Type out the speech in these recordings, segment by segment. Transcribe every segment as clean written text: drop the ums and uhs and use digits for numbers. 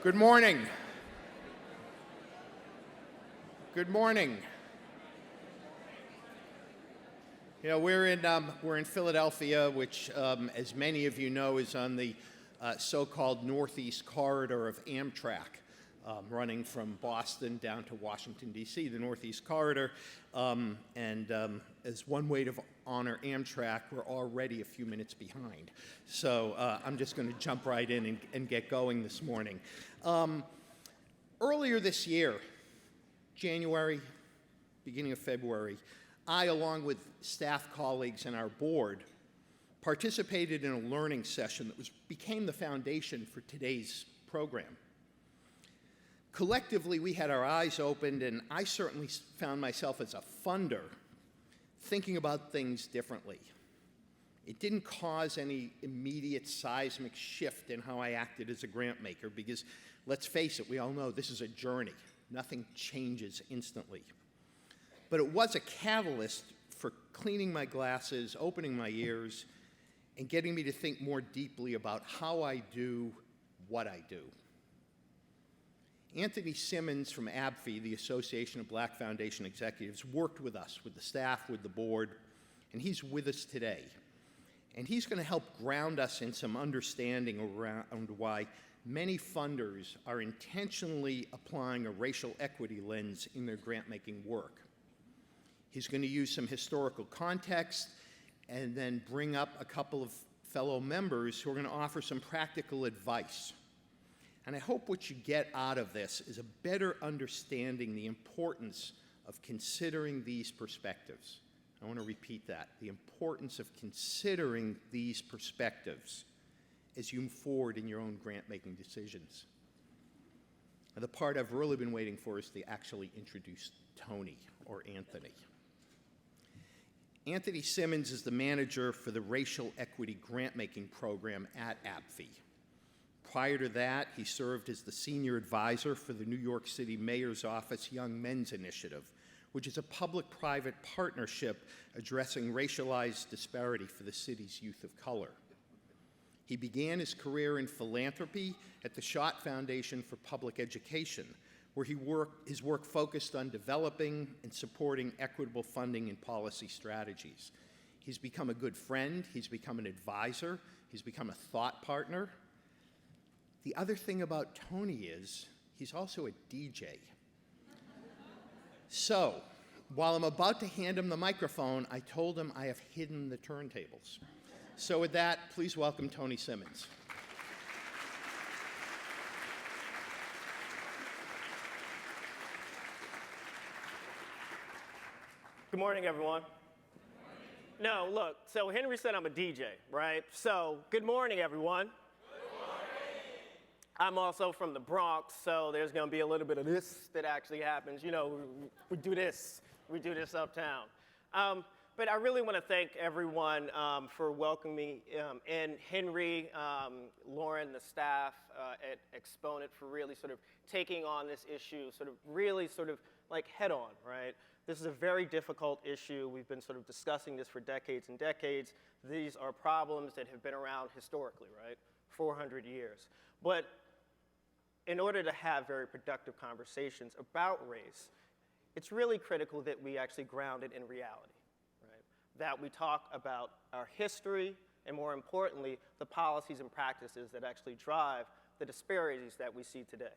Good morning. Good morning. You know, we're in Philadelphia, which, as many of you know, is on the so-called Northeast Corridor of Amtrak, running from Boston down to Washington, D.C., the Northeast Corridor. As one way to honor Amtrak, we're already a few minutes behind. So I'm just going to jump right in and get going this morning. Earlier this year, January, beginning of February, I, along with staff colleagues and our board, participated in a learning session that became the foundation for today's program. Collectively, we had our eyes opened, and I certainly found myself as a funder thinking about things differently. It didn't cause any immediate seismic shift in how I acted as a grant maker because, let's face it, we all know this is a journey. Nothing changes instantly. But it was a catalyst for cleaning my glasses, opening my ears, and getting me to think more deeply about how I do what I do. Anthony Simmons from ABFE, the Association of Black Foundation Executives, worked with us, with the staff, with the board, and he's with us today. And he's going to help ground us in some understanding around why many funders are intentionally applying a racial equity lens in their grant-making work. He's going to use some historical context and then bring up a couple of fellow members who are going to offer some practical advice. And I hope what you get out of this is a better understanding the importance of considering these perspectives. I want to repeat that, the importance of considering these perspectives as you move forward in your own grant-making decisions. And the part I've really been waiting for is to actually introduce Tony, or Anthony. Anthony Simmons is the manager for the Racial Equity Grant-Making Program at ABFE. Prior to that, he served as the senior advisor for the New York City Mayor's Office Young Men's Initiative, which is a public-private partnership addressing racialized disparity for the city's youth of color. He began his career in philanthropy at the Schott Foundation for Public Education, where his work focused on developing and supporting equitable funding and policy strategies. He's become a good friend, he's become an advisor, he's become a thought partner. The other thing about Tony is he's also a DJ. So, while I'm about to hand him the microphone, I told him I have hidden the turntables. So with that, please welcome Tony Simmons. Good morning, everyone. Good morning. No, look, so Henry said I'm a DJ, right? So, good morning, everyone. Good morning. I'm also from the Bronx, so there's going to be a little bit of this that actually happens. You know, we do this uptown. But I really want to thank everyone for welcoming me and Henry, Lauren, the staff at Exponent for really sort of taking on this issue, really like head on, right? This is a very difficult issue. We've been sort of discussing this for decades and decades. These are problems that have been around historically, right? 400 years. But in order to have very productive conversations about race, it's really critical that we actually ground it in reality, right? That we talk about our history and, more importantly, the policies and practices that actually drive the disparities that we see today.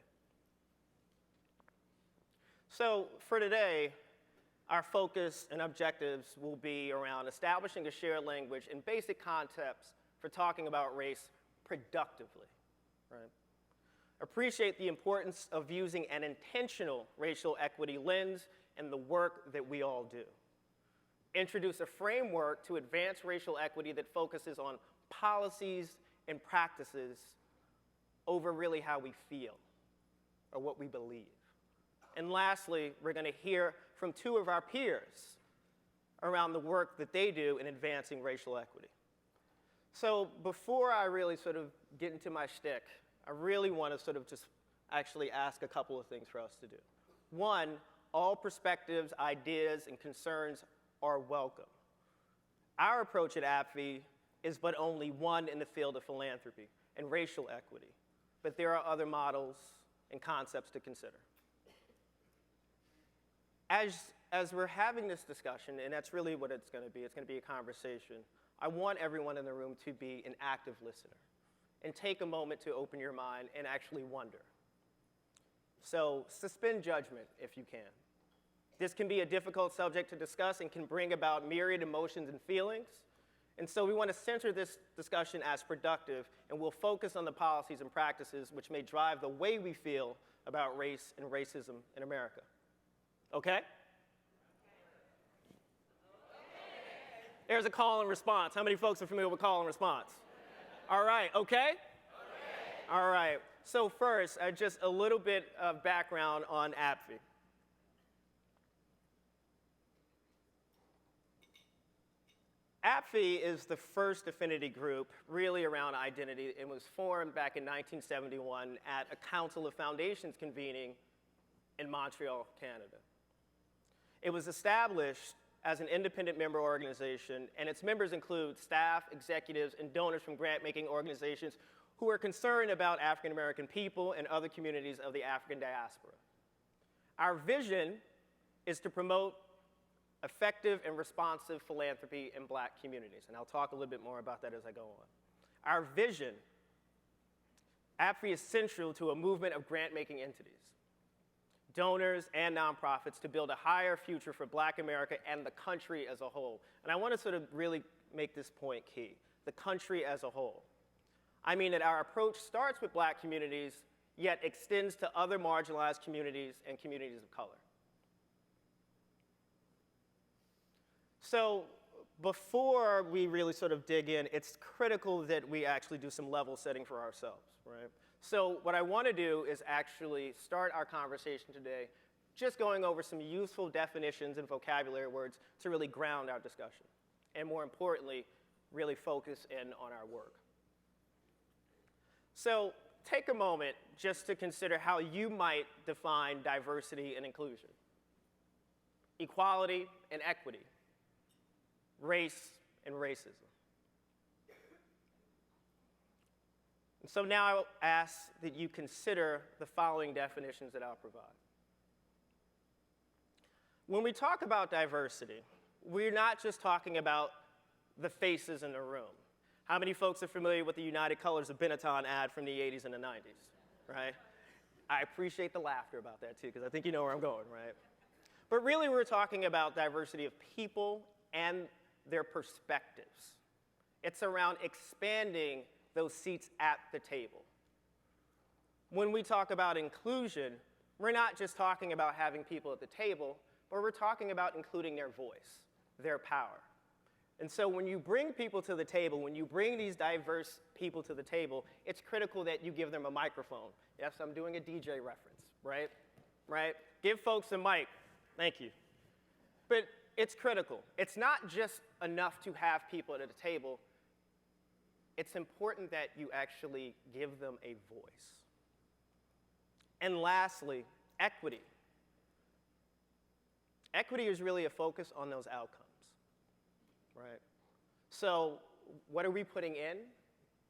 So for today, our focus and objectives will be around establishing a shared language and basic concepts for talking about race productively, right? Appreciate the importance of using an intentional racial equity lens in the work that we all do. Introduce a framework to advance racial equity that focuses on policies and practices over really how we feel or what we believe. And lastly, we're going to hear from two of our peers around the work that they do in advancing racial equity. So before I really sort of get into my shtick, I really want to sort of just actually ask a couple of things for us to do. One, all perspectives, ideas, and concerns are welcome. Our approach at ABFE is but only one in the field of philanthropy and racial equity. but there are other models and concepts to consider. As we're having this discussion, and that's really what it's going to be a conversation, I want everyone in the room to be an active listener and take a moment to open your mind and actually wonder. So suspend judgment if you can. This can be a difficult subject to discuss and can bring about myriad emotions and feelings. And so we want to center this discussion as productive, and we'll focus on the policies and practices which may drive the way we feel about race and racism in America. Okay? There's a call and response. How many folks are familiar with call and response? All right, okay? All right. So first, just a little bit of background on ABFE. ABFE is the first affinity group really around identity. It was formed back in 1971 at a Council of Foundations convening in Montreal, Canada. It was established as an independent member organization, and its members include staff, executives, and donors from grant-making organizations who are concerned about African American people and other communities of the African diaspora. Our vision is to promote effective and responsive philanthropy in Black communities, and I'll talk a little bit more about that as I go on. Our vision, ABFE is central to a movement of grant-making entities, donors, and nonprofits to build a higher future for Black America and the country as a whole. And I want to sort of really make this point key, the country as a whole. I mean that our approach starts with Black communities, yet extends to other marginalized communities and communities of color. So before we really sort of dig in, it's critical that we actually do some level setting for ourselves, right? So what I want to do is actually start our conversation today just going over some useful definitions and vocabulary words to really ground our discussion, and more importantly, really focus in on our work. So take a moment just to consider how you might define diversity and inclusion, equality and equity, race and racism. And so now I'll ask that you consider the following definitions that I'll provide. When we talk about diversity, we're not just talking about the faces in the room. How many folks are familiar with the United Colors of Benetton ad from the 80s and the 90s, right? I appreciate the laughter about that too, because I think you know where I'm going, right? But really we're talking about diversity of people and their perspectives. It's around expanding those seats at the table. When we talk about inclusion, we're not just talking about having people at the table, but we're talking about including their voice, their power. And so when you bring people to the table, when you bring these diverse people to the table, it's critical that you give them a microphone. Yes, I'm doing a DJ reference, right? Right? Give folks a mic. Thank you. But it's critical. It's not just enough to have people at the table. It's important that you actually give them a voice. And lastly, equity. Equity is really a focus on those outcomes, right? So what are we putting in?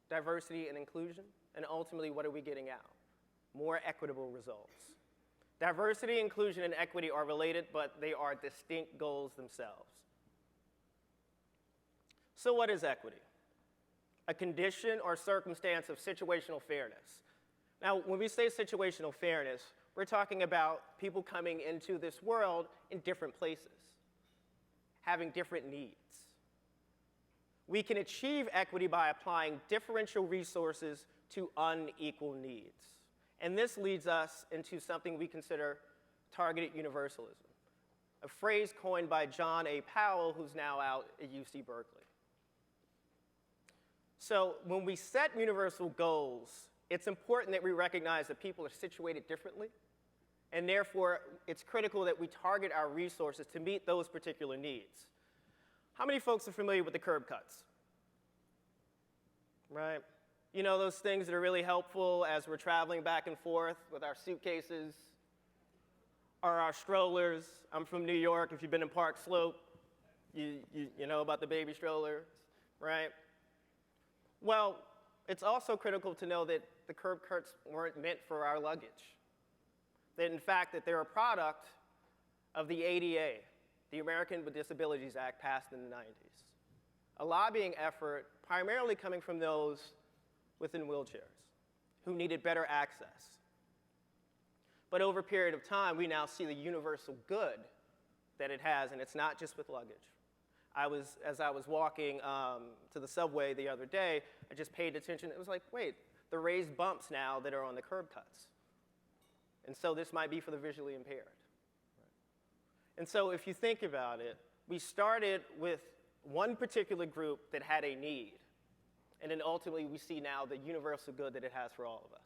Diversity and inclusion. And ultimately, what are we getting out? More equitable results. Diversity, inclusion, and equity are related, but they are distinct goals themselves. So what is equity? A condition or circumstance of situational fairness. Now, when we say situational fairness, we're talking about people coming into this world in different places, having different needs. We can achieve equity by applying differential resources to unequal needs. And this leads us into something we consider targeted universalism, a phrase coined by John A. Powell, who's now out at UC Berkeley. So when we set universal goals, it's important that we recognize that people are situated differently, and therefore it's critical that we target our resources to meet those particular needs. How many folks are familiar with the curb cuts? Right? You know, those things that are really helpful as we're traveling back and forth with our suitcases or our strollers. I'm from New York. If you've been in Park Slope, you know about the baby strollers, right? Well, it's also critical to know that the curb cuts weren't meant for our luggage. That in fact, that they're a product of the ADA, the American with Disabilities Act passed in the 90s. A lobbying effort primarily coming from those within wheelchairs who needed better access. But over a period of time, we now see the universal good that it has, and it's not just with luggage. As I was walking to the subway the other day, I just paid attention. It was like, wait, the raised bumps now that are on the curb cuts. And so this might be for the visually impaired. And so if you think about it, we started with one particular group that had a need. And then ultimately, we see now the universal good that it has for all of us.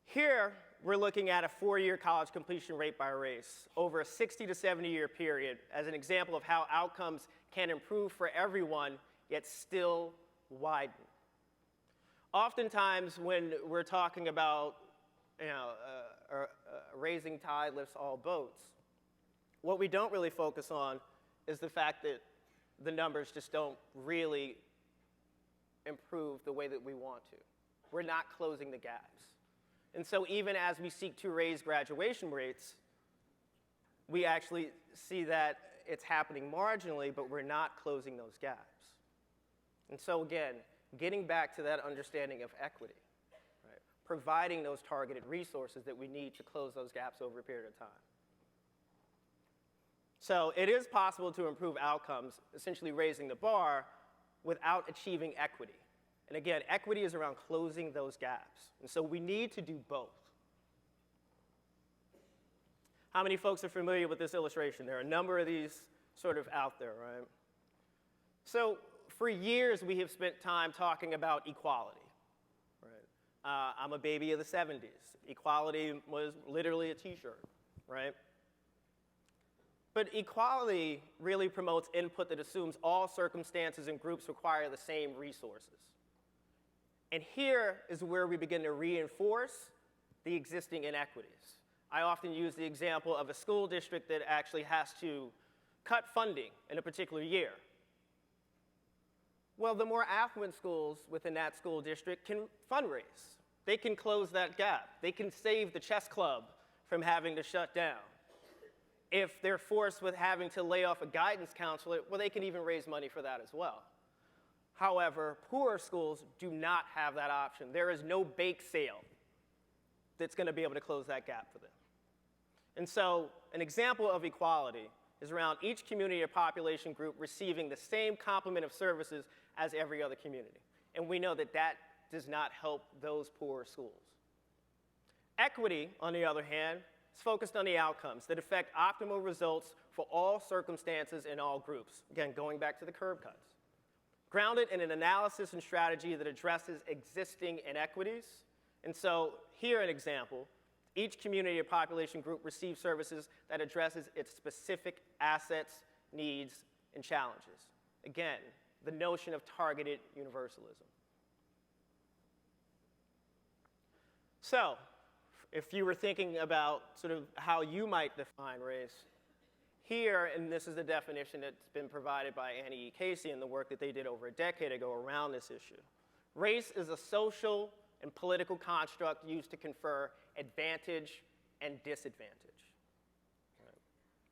Here, we're looking at a 4-year college completion rate by race over a 60 to 70-year period as an example of how outcomes can improve for everyone, yet still widen. Oftentimes, when we're talking about raising tide lifts all boats, what we don't really focus on is the fact that the numbers just don't really improve the way that we want to. We're not closing the gaps. And so even as we seek to raise graduation rates, we actually see that it's happening marginally, but we're not closing those gaps. And so again, getting back to that understanding of equity, right? Providing those targeted resources that we need to close those gaps over a period of time. So it is possible to improve outcomes, essentially raising the bar, without achieving equity. And again, equity is around closing those gaps. And so we need to do both. How many folks are familiar with this illustration? There are a number of these sort of out there, right? So for years, we have spent time talking about equality. Right? I'm a baby of the 70s. Equality was literally a t-shirt, right? But equality really promotes input that assumes all circumstances and groups require the same resources. And here is where we begin to reinforce the existing inequities. I often use the example of a school district that actually has to cut funding in a particular year. Well, the more affluent schools within that school district can fundraise. They can close that gap. They can save the chess club from having to shut down. If they're forced with having to lay off a guidance counselor, well, they can even raise money for that as well. However, poorer schools do not have that option. There is no bake sale that's going to be able to close that gap for them. And so an example of equality is around each community or population group receiving the same complement of services as every other community. And we know that that does not help those poorer schools. Equity, on the other hand, is focused on the outcomes that affect optimal results for all circumstances and all groups. Again, going back to the curb cuts. Grounded in an analysis and strategy that addresses existing inequities. And so here an example, each community or population group receives services that addresses its specific assets, needs, and challenges. Again, the notion of targeted universalism. So, if you were thinking about sort of how you might define race, here, and this is the definition that's been provided by Annie E. Casey in the work that they did over a decade ago around this issue. Race is a social and political construct used to confer advantage and disadvantage. Right.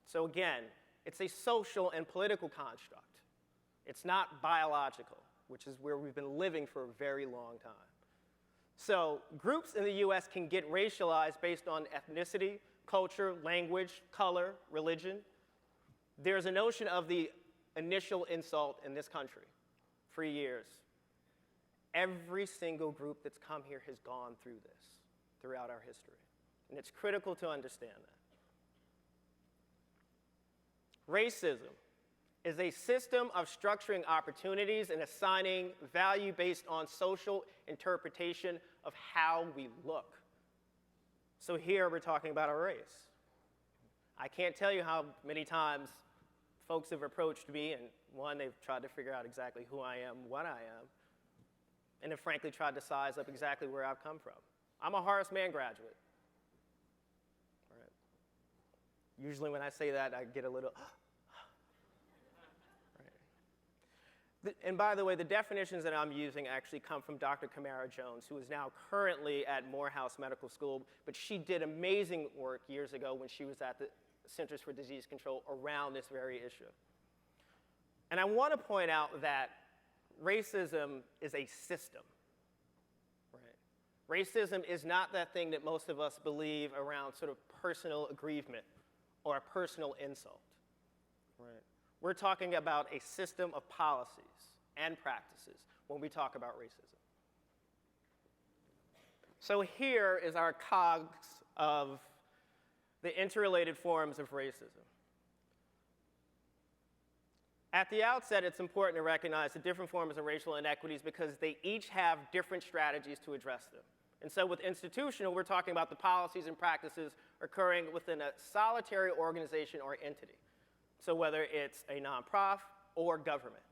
So again, it's a social and political construct. It's not biological, which is where we've been living for a very long time. So groups in the US can get racialized based on ethnicity, culture, language, color, religion. There's a notion of the initial insult in this country for years. Every single group that's come here has gone through this throughout our history. And it's critical to understand that. Racism is a system of structuring opportunities and assigning value based on social interpretation of how we look. So here we're talking about a race. I can't tell you how many times folks have approached me, and one, they've tried to figure out exactly who I am, what I am, and have frankly tried to size up exactly where I've come from. I'm a Horace Mann graduate. All right. Usually when I say that, I get a little, And by the way, the definitions that I'm using actually come from Dr. Kamara Jones, who is now currently at Morehouse Medical School, but she did amazing work years ago when she was at the Centers for Disease Control around this very issue. And I want to point out that racism is a system. Right? Racism is not that thing that most of us believe around sort of personal aggrievement or a personal insult. Right? We're talking about a system of policies and practices when we talk about racism. So here is our cogs of the interrelated forms of racism. At the outset, it's important to recognize the different forms of racial inequities because they each have different strategies to address them. And so with institutional, we're talking about the policies and practices occurring within a solitary organization or entity. So whether it's a nonprofit or government,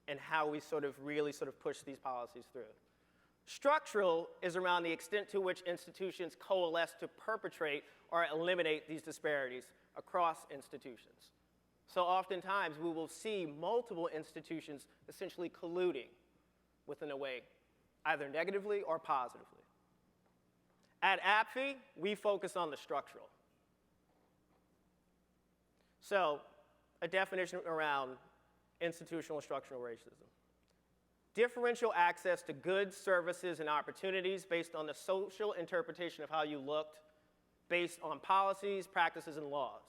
and how we really push these policies through. Structural is around the extent to which institutions coalesce to perpetrate or eliminate these disparities across institutions. So oftentimes we will see multiple institutions essentially colluding within a way, either negatively or positively. At ABFE, we focus on the structural. So, a definition around institutional structural racism. Differential access to goods, services, and opportunities based on the social interpretation of how you looked, based on policies, practices, and laws.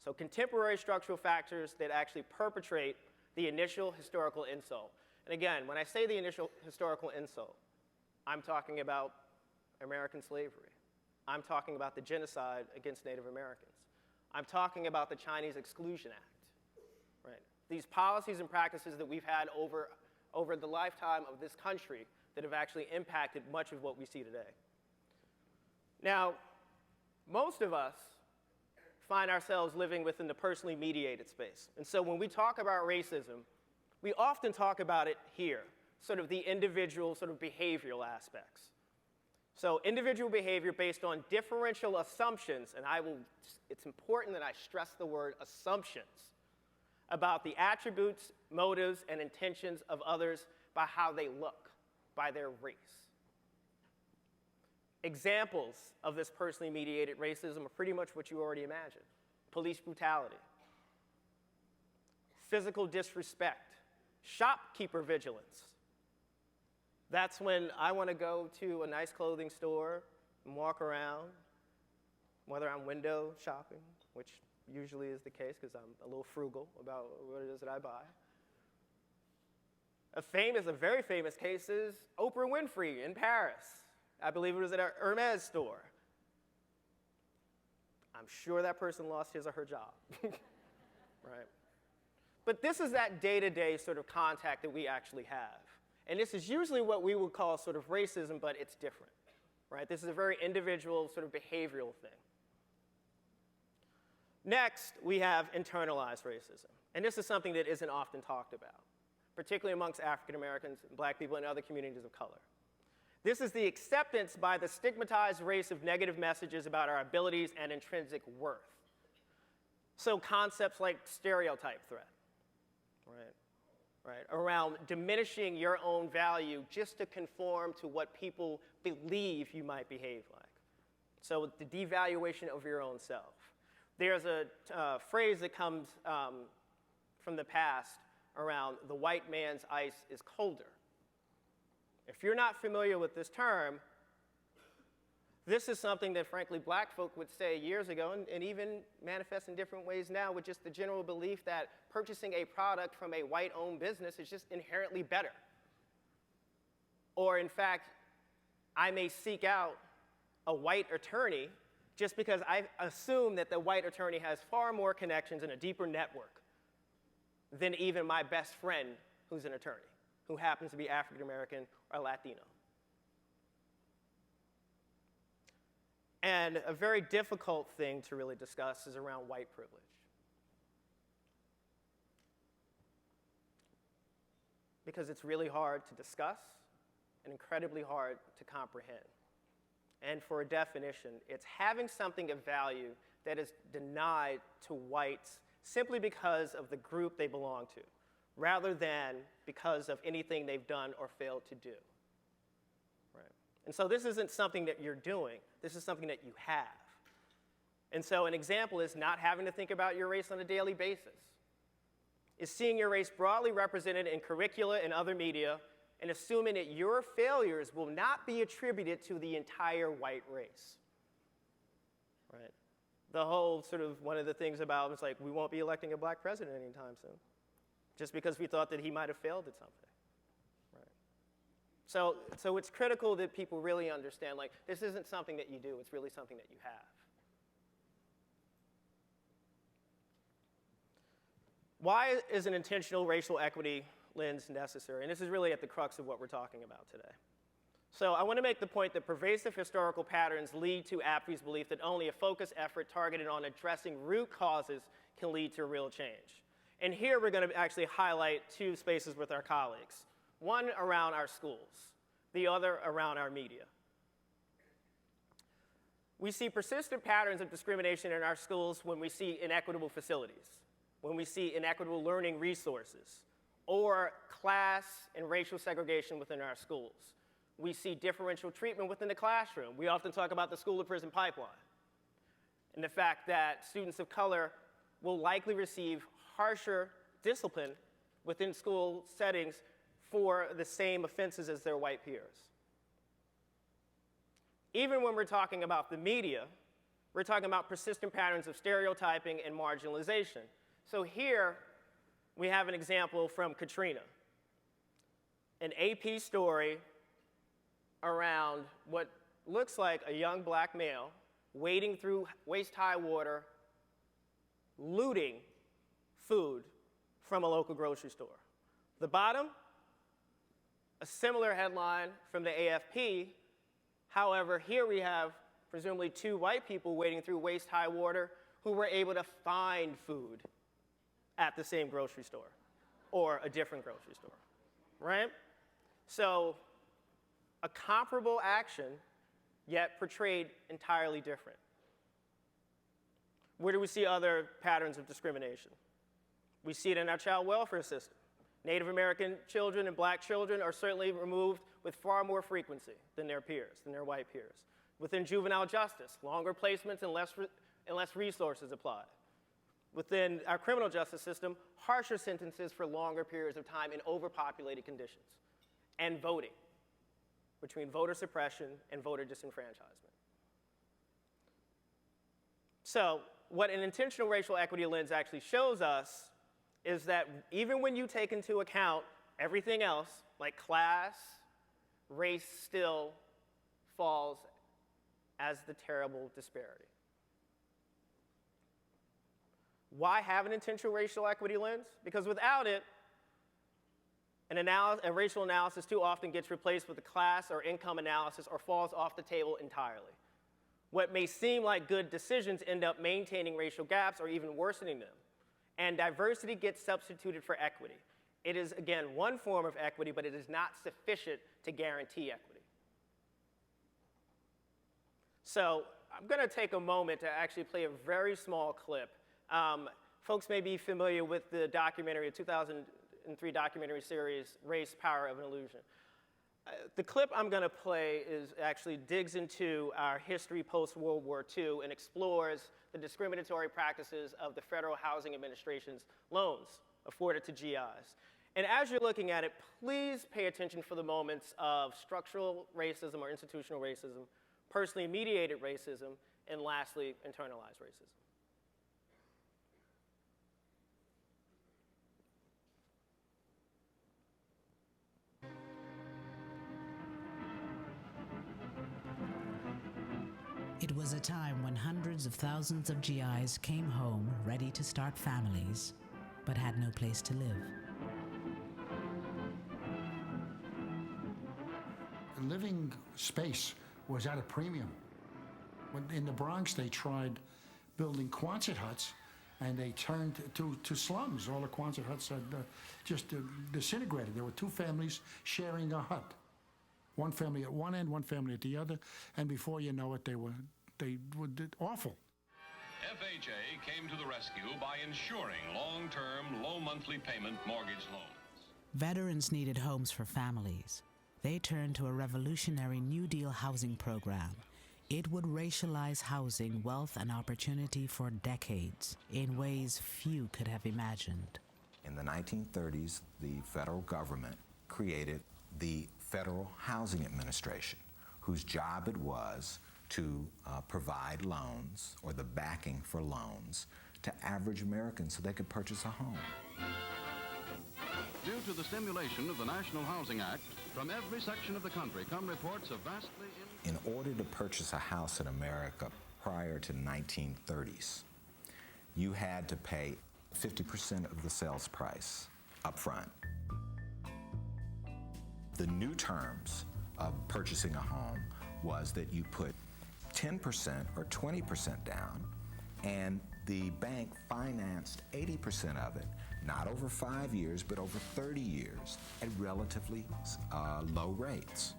So contemporary structural factors that actually perpetrate the initial historical insult. And again, when I say the initial historical insult, I'm talking about American slavery. I'm talking about the genocide against Native Americans. I'm talking about the Chinese Exclusion Act. Right? These policies and practices that we've had over the lifetime of this country that have actually impacted much of what we see today. Now, most of us find ourselves living within the personally mediated space. And so when we talk about racism, we often talk about it here, sort of the individual behavioral aspects. So individual behavior based on differential assumptions, and it's important that I stress the word assumptions, about the attributes, motives, and intentions of others by how they look, by their race. Examples of this personally mediated racism are pretty much what you already imagined. Police brutality, physical disrespect, shopkeeper vigilance. That's when I want to go to a nice clothing store and walk around, whether I'm window shopping, which usually is the case because I'm a little frugal about what it is that I buy. A very famous case is Oprah Winfrey in Paris. I believe it was at a Hermes store. I'm sure that person lost his or her job, right? But this is that day-to-day sort of contact that we actually have. And this is usually what we would call sort of racism, but it's different, right? This is a very individual sort of behavioral thing. Next, we have internalized racism. And this is something that isn't often talked about, particularly amongst African Americans, Black people, and other communities of color. This is the acceptance by the stigmatized race of negative messages about our abilities and intrinsic worth. So concepts like stereotype threat, right, around diminishing your own value just to conform to what people believe you might behave like. So the devaluation of your own self. There's a phrase that comes from the past around the white man's ice is colder. If you're not familiar with this term, this is something that, frankly, Black folk would say years ago and even manifests in different ways now with just the general belief that purchasing a product from a white-owned business is just inherently better. Or, in fact, I may seek out a white attorney just because I assume that the white attorney has far more connections and a deeper network than even my best friend who's an attorney, who happens to be African American or Latino. And a very difficult thing to really discuss is around white privilege. Because it's really hard to discuss and incredibly hard to comprehend. And for a definition, it's having something of value that is denied to whites simply because of the group they belong to. rather than because of anything they've done or failed to do. Right? And so this isn't something that you're doing. This is something that you have. And so an example is not having to think about your race on a daily basis. Is seeing your race broadly represented in curricula and other media and assuming that your failures will not be attributed to the entire white race. Right? The whole sort of one of the things about it's like we won't be electing a black president anytime soon just because we thought that he might have failed at something. Right? So it's critical that people really understand, like, this isn't something that you do, it's really something that you have. Why is an intentional racial equity lens necessary? And this is really at the crux of what we're talking about today. So I want to make the point that pervasive historical patterns lead to ABFE's belief that only a focused effort targeted on addressing root causes can lead to real change. And here we're going to actually highlight two spaces with our colleagues. One around our schools, the other around our media. We see persistent patterns of discrimination in our schools when we see inequitable facilities, when we see inequitable learning resources, or class and racial segregation within our schools. We see differential treatment within the classroom. We often talk about the school-to-prison pipeline and the fact that students of color will likely receive harsher discipline within school settings for the same offenses as their white peers. Even when we're talking about the media, we're talking about persistent patterns of stereotyping and marginalization. So here we have an example from Katrina, an AP story around what looks like a young black male wading through waist-high water, looting food from a local grocery store. The bottom, a similar headline from the AFP. However, here we have presumably two white people wading through waist-high water who were able to find food at the same grocery store or a different grocery store, right? So a comparable action, yet portrayed entirely different. Where do we see other patterns of discrimination? We see it in our child welfare system. Native American children and black children are certainly removed with far more frequency than their peers, than their white peers. Within juvenile justice, longer placements and less resources applied. Within our criminal justice system, harsher sentences for longer periods of time in overpopulated conditions. And voting, between voter suppression and voter disenfranchisement. So what an intentional racial equity lens actually shows us is that even when you take into account everything else, like class, race still falls as the terrible disparity. Why have an intentional racial equity lens? Because without it, a racial analysis too often gets replaced with a class or income analysis or falls off the table entirely. What may seem like good decisions end up maintaining racial gaps or even worsening them. And diversity gets substituted for equity. It is, again, one form of equity, but it is not sufficient to guarantee equity. So I'm going to take a moment to actually play a very small clip. Folks may be familiar with the documentary, a 2003 documentary series, Race, Power of an Illusion. The clip I'm going to play actually digs into our history post-World War II and explores the discriminatory practices of the Federal Housing Administration's loans afforded to GIs. And as you're looking at it, please pay attention for the moments of structural racism or institutional racism, personally mediated racism, and lastly, internalized racism. It was a time when hundreds of thousands of GIs came home ready to start families, but had no place to live. Living space was at a premium. In the Bronx, they tried building Quonset huts, and they turned to slums. All the Quonset huts had just disintegrated. There were two families sharing a hut. One family at one end, one family at the other, and before you know it, they were awful. FHA came to the rescue by ensuring long-term, low monthly payment mortgage loans. Veterans needed homes for families. They turned to a revolutionary New Deal housing program. It would racialize housing, wealth, and opportunity for decades in ways few could have imagined. In the 1930s, the federal government created the Federal Housing Administration, whose job it was to provide loans or the backing for loans to average Americans so they could purchase a home. Due to the stimulation of the National Housing Act, from every section of the country come reports of vastly... In order to purchase a house in America prior to the 1930s, you had to pay 50% of the sales price up front. The new terms of purchasing a home was that you put 10% or 20% down, and the bank financed 80% of it, not over 5 years, but over 30 years at relatively low rates.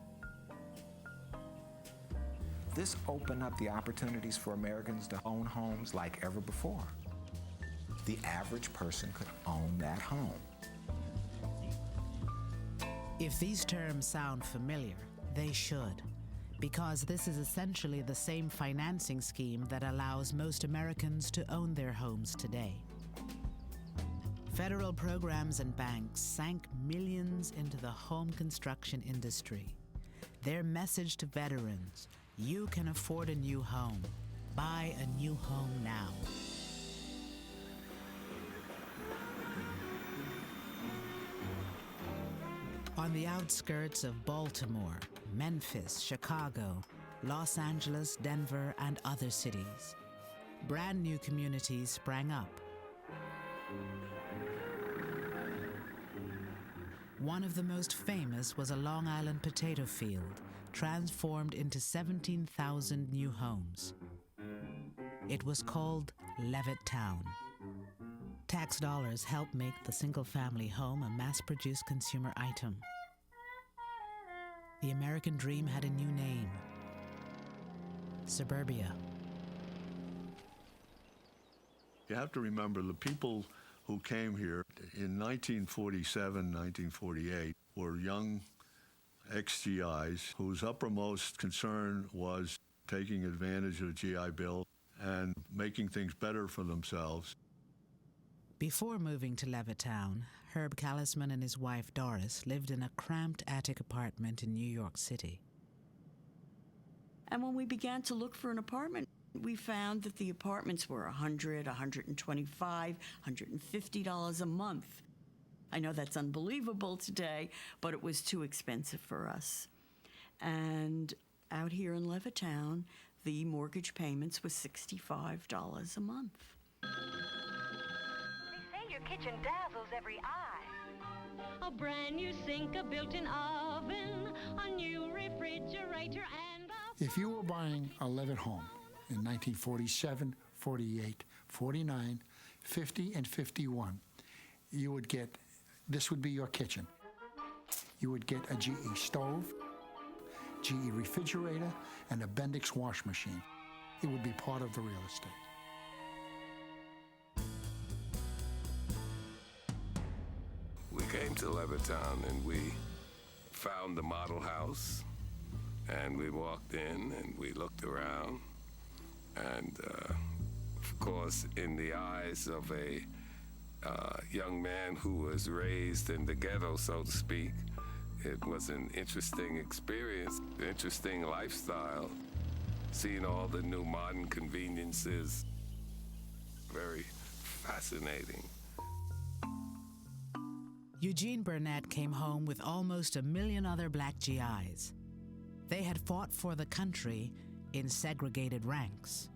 This opened up the opportunities for Americans to own homes like ever before. The average person could own that home. If these terms sound familiar, they should, because this is essentially the same financing scheme that allows most Americans to own their homes today. Federal programs and banks sank millions into the home construction industry. Their message to veterans: you can afford a new home. Buy a new home now. On the outskirts of Baltimore, Memphis, Chicago, Los Angeles, Denver, and other cities, brand new communities sprang up. One of the most famous was a Long Island potato field, transformed into 17,000 new homes. It was called Levittown. Tax dollars helped make the single-family home a mass-produced consumer item. The American dream had a new name: suburbia. You have to remember the people who came here in 1947, 1948 were young ex-GIs whose uppermost concern was taking advantage of the GI Bill and making things better for themselves. Before moving to Levittown, Herb Callisman and his wife Doris lived in a cramped attic apartment in New York City. And when we began to look for an apartment, we found that the apartments were $100, $125, $150 a month. I know that's unbelievable today, but it was too expensive for us. And out here in Levittown, the mortgage payments was $65 a month. Your kitchen dazzles every eye. A brand new sink, a built-in oven, a new refrigerator, and If you were buying a Levitt home in 1947, 48, 49, 50, and 51, you would get, this would be your kitchen. You would get a GE stove, GE refrigerator, and a Bendix wash machine. It would be part of the real estate. We came to Levittown and we found the model house, and we walked in and we looked around, and of course, in the eyes of a young man who was raised in the ghetto, so to speak, it was an interesting experience, interesting lifestyle, seeing all the new modern conveniences, very fascinating. Eugene Burnett came home with almost 1 million other black GIs. They had fought for the country in segregated ranks.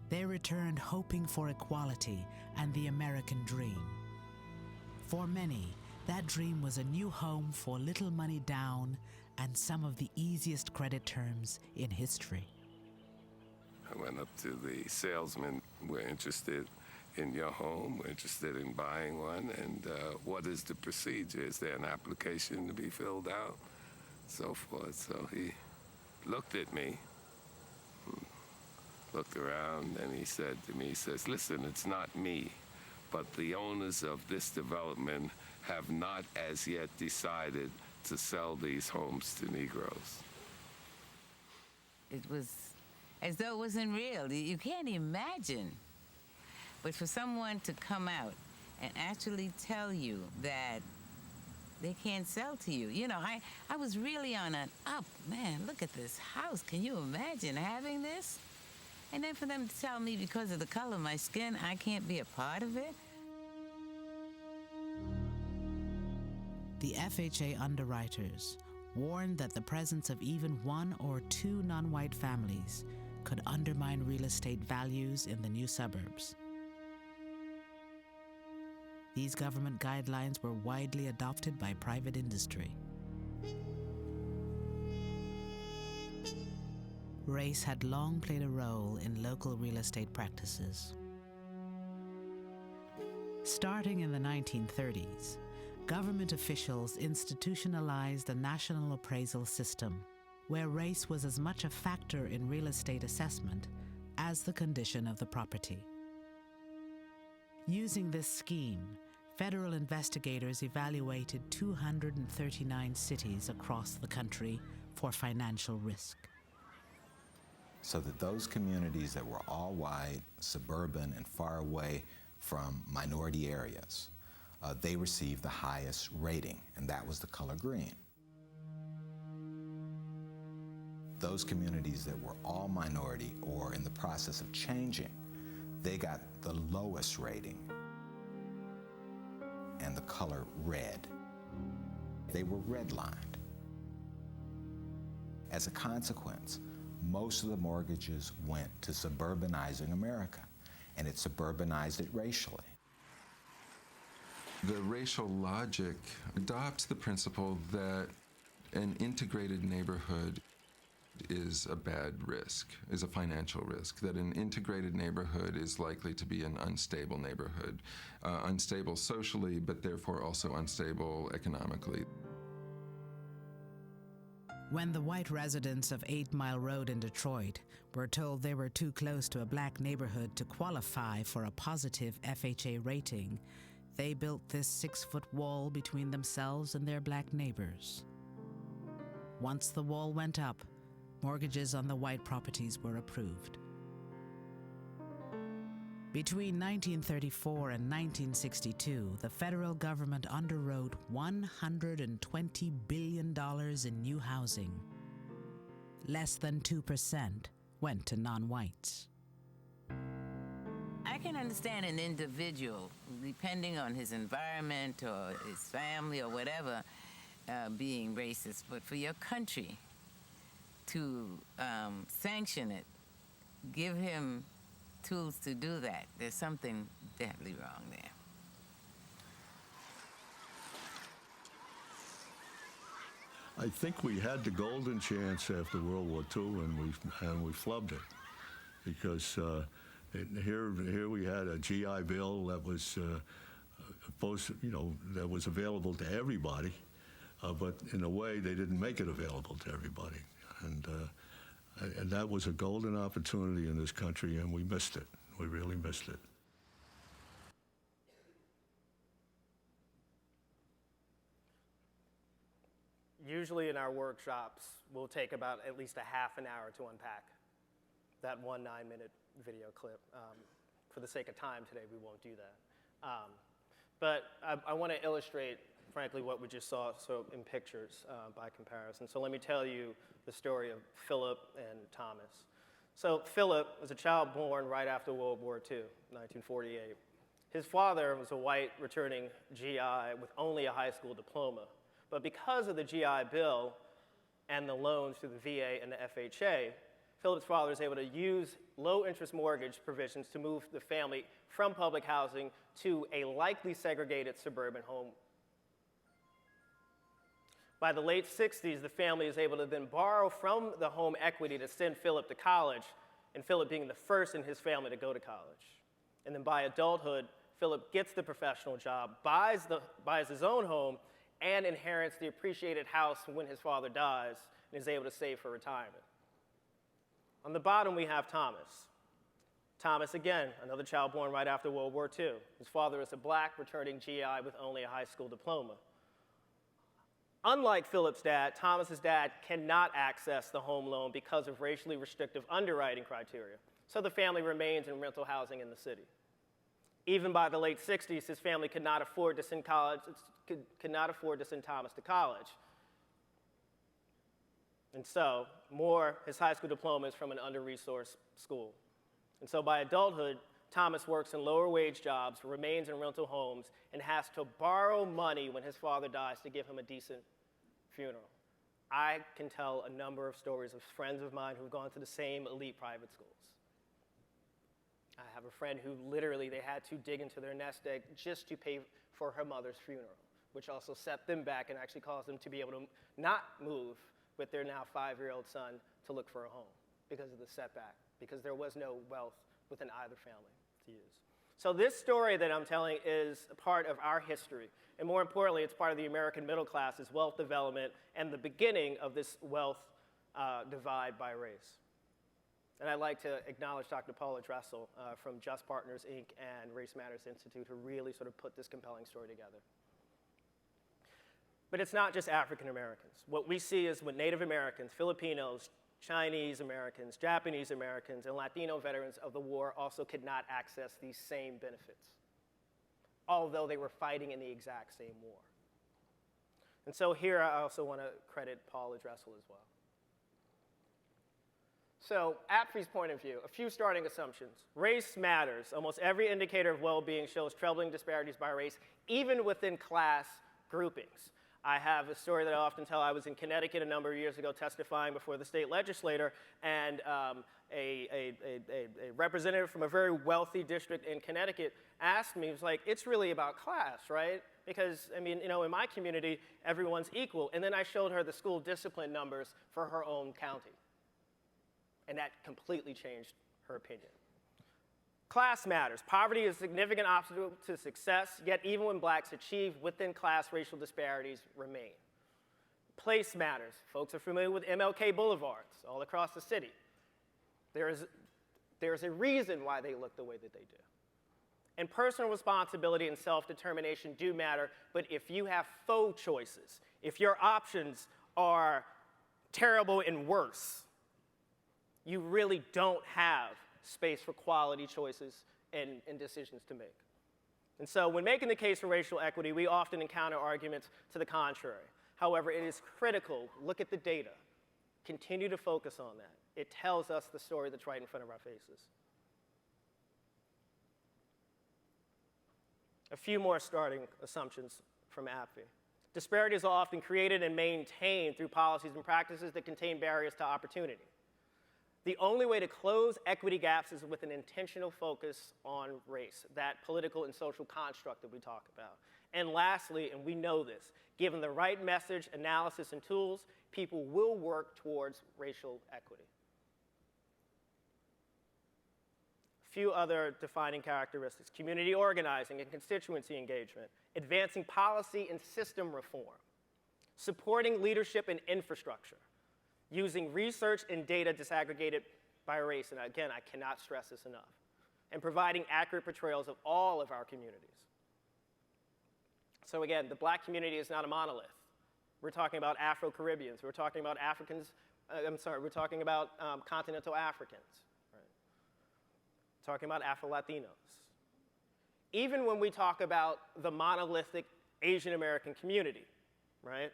They returned hoping for equality and the American dream. For many, that dream was a new home for little money down and some of the easiest credit terms in history. I went up to the salesman. We're interested in your home. We're interested in buying one. And what is the procedure? Is there an application to be filled out? So forth. So he looked at me, looked around and he said to me, he says, listen, it's not me, but the owners of this development have not as yet decided to sell these homes to Negroes. It was as though it wasn't real. You can't imagine. But for someone to come out and actually tell you that they can't sell to you. You know, I was really on an up. Man, look at this house. Can you imagine having this? And then for them to tell me because of the color of my skin, I can't be a part of it? The FHA underwriters warned that the presence of even one or two non-white families could undermine real estate values in the new suburbs. These government guidelines were widely adopted by private industry. Race had long played a role in local real estate practices. Starting in the 1930s, government officials institutionalized a national appraisal system where race was as much a factor in real estate assessment as the condition of the property. Using this scheme, federal investigators evaluated 239 cities across the country for financial risk. So that those communities that were all white, suburban, and far away from minority areas, they received the highest rating, and that was the color green. Those communities that were all minority or in the process of changing, they got the lowest rating, and the color red. They were redlined. As a consequence, most of the mortgages went to suburbanizing America, and it suburbanized it racially. The racial logic adopts the principle that an integrated neighborhood is a bad risk, is a financial risk, that an integrated neighborhood is likely to be an unstable neighborhood, unstable socially, but therefore also unstable economically. When the white residents of 8 Mile Road in Detroit were told they were too close to a black neighborhood to qualify for a positive FHA rating, they built this 6-foot wall between themselves and their black neighbors. Once the wall went up, mortgages on the white properties were approved. Between 1934 and 1962, the federal government underwrote $120 billion in new housing. Less than 2% went to non-whites. I can understand an individual, depending on his environment or his family or whatever, being racist, but for your country to sanction it, give him tools to do that, there's something definitely wrong there. I think we had the golden chance after World War II, and we flubbed it, because here we had a GI Bill that was that was available to everybody, but in a way they didn't make it available to everybody, and that was a golden opportunity in this country, and we missed it. We really missed it. Usually in our workshops, we'll take about at least a half an hour to unpack that 1 9-minute video clip. For the sake of time today, we won't do that. But I want to illustrate, frankly, what we just saw in pictures by comparison. So let me tell you the story of Philip and Thomas. So Philip was a child born right after World War II, 1948. His father was a white returning GI with only a high school diploma. But because of the GI Bill and the loans through the VA and the FHA, Philip's father was able to use low-interest mortgage provisions to move the family from public housing to a likely segregated suburban home. By the late 60s, the family is able to then borrow from the home equity to send Philip to college, and Philip being the first in his family to go to college. And then by adulthood, Philip gets the professional job, buys his own home, and inherits the appreciated house when his father dies, and is able to save for retirement. On the bottom, we have Thomas. Thomas, again, another child born right after World War II. His father is a black returning GI with only a high school diploma. Unlike Philip's dad, Thomas's dad cannot access the home loan because of racially restrictive underwriting criteria, so the family remains in rental housing in the city. Even by the late 60s, his family could not afford to send Thomas to college. And so, his high school diploma is from an under-resourced school. And so by adulthood, Thomas works in lower wage jobs, remains in rental homes, and has to borrow money when his father dies to give him a decent funeral. I can tell a number of stories of friends of mine who've gone to the same elite private schools. I have a friend who literally they had to dig into their nest egg just to pay for her mother's funeral, which also set them back and actually caused them to be able to not move with their now 5-year-old son to look for a home because of the setback, because there was no wealth within either family to use. So this story that I'm telling is a part of our history, and more importantly, it's part of the American middle class's wealth development and the beginning of this wealth divide by race. And I'd like to acknowledge Dr. Paula Dressel from Just Partners, Inc. and Race Matters Institute, who really sort of put this compelling story together. But it's not just African Americans. What we see is with Native Americans, Filipinos, Chinese Americans, Japanese Americans, and Latino veterans of the war also could not access these same benefits, although they were fighting in the exact same war. And so here I also want to credit Paula Dressel as well. So, ABFE's point of view, a few starting assumptions. Race matters. Almost every indicator of well-being shows troubling disparities by race, even within class groupings. I have a story that I often tell. I was in Connecticut a number of years ago testifying before the state legislature, and a representative from a very wealthy district in Connecticut asked me, he was like, it's really about class, right? Because, I mean, you know, in my community, everyone's equal. And then I showed her the school discipline numbers for her own county. And that completely changed her opinion. Class matters. Poverty is a significant obstacle to success, yet even when blacks achieve within-class racial disparities remain. Place matters. Folks are familiar with MLK Boulevards all across the city. There's a reason why they look the way that they do. And personal responsibility and self-determination do matter, but if you have faux choices, if your options are terrible and worse, you really don't have space for quality choices and decisions to make. And so when making the case for racial equity, we often encounter arguments to the contrary. However, it is critical, look at the data, continue to focus on that. It tells us the story that's right in front of our faces. A few more starting assumptions from ABFE. Disparities are often created and maintained through policies and practices that contain barriers to opportunity. The only way to close equity gaps is with an intentional focus on race, that political and social construct that we talk about. And lastly, and we know this, given the right message, analysis, and tools, people will work towards racial equity. A few other defining characteristics: community organizing and constituency engagement, advancing policy and system reform, supporting leadership and infrastructure, using research and data disaggregated by race, and again, I cannot stress this enough, and providing accurate portrayals of all of our communities. So again, the black community is not a monolith. We're talking about Afro-Caribbeans, we're talking about we're talking about continental Africans, right? Talking about Afro-Latinos. Even when we talk about the monolithic Asian American community, right?